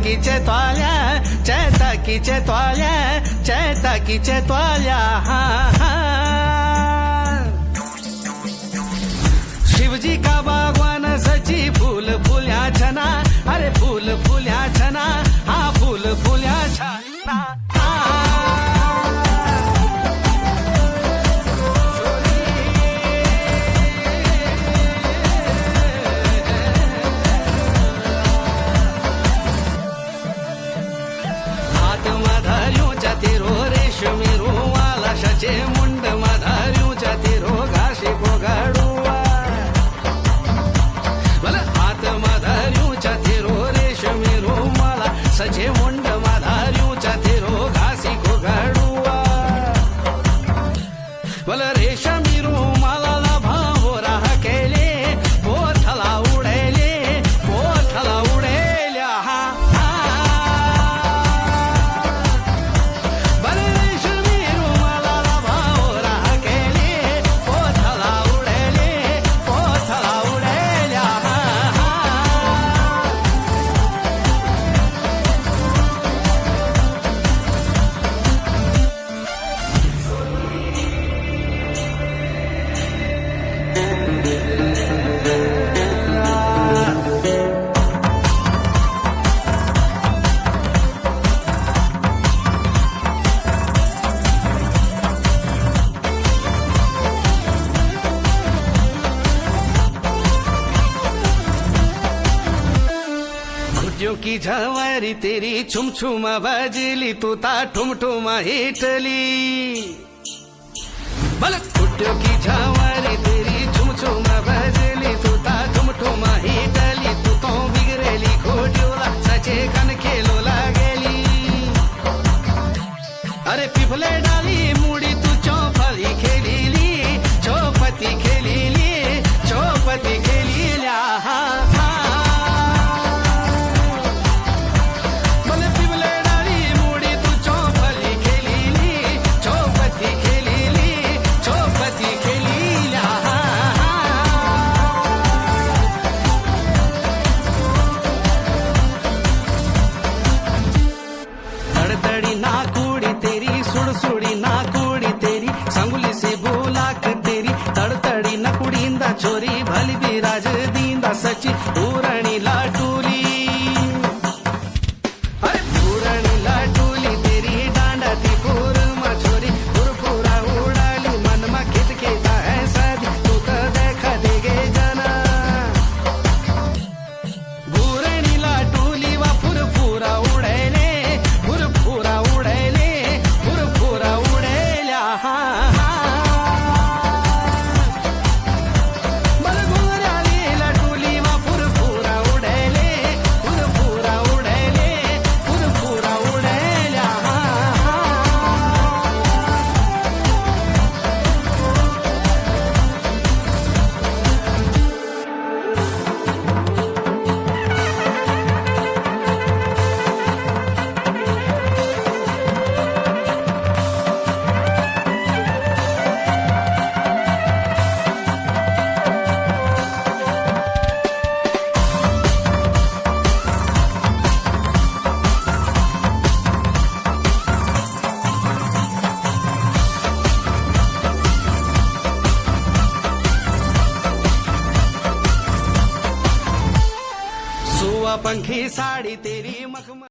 चैताकीचे त्वाल्या, चैताकीचे त्वाल्या, चैताकीचे त्वाल्या. शिवजी का बागवान सची फूल फुल्या छना, अरे फूल फुल्या छना, हा फूल फुल्या छना. हात मधाऱ्यूच्या तिरो रेशमी रुवाला शचे मुंड मधाऱ्यूच्या तिरो घाशी कोगाडुवा. हात मधाऱ्यूच्या तिरो रेशमी रुवाला सचे मुंड मधाऱ्यूच्या तिरो घासी कोगाडुवा. रेशमी रुमाला भावोरा केले पोथला उडेले, पोथला उडेल्या. रेशमी रुमाला भावोरा केले पोथला उडेले, पोथला उडेल्या. खुटियों की झवारी तेरी छुम छुमा बजली, तू ता ठुम ठुमा हिटली. खुटियों की झवारी तेरी छुम छुमा बजली, तू ता ठुम ठुमा हिटली. तू तो बिगरेली खोट्योला सचे कन खेलो लागेली. अरे पिफले डाली मुडी तू चौपली खेलीली, चौपती खेलीली, चौपती खेलील्या. तड़तड़ी नाकुड़ी तेरी, सुड़सुड़ी नाकुड़ी तेरी, संगुली से बुलाक तेरी. तड़तड़ी नकुड़ींदा चोरी भली बिराज दींदा सची पूरणी लाटूली. अरे पूरणी लाटूली तेरी डांडा ती पूर मछोरी. पुरपुरा उडाली मनमा खित खेता है सदी, तू तो देखा देगे जना. पूरणी लाटूली वा पुरपुरा उडेले, पुरपुरा उडेले, पुरपुरा उडेल्या. बलगुराली लाटूली वा पुरपुरा उडेले, पुरपुरा उडेले, पुरपुरा उडेल्या. सुवा पंखी साड़ी तेरी मखमल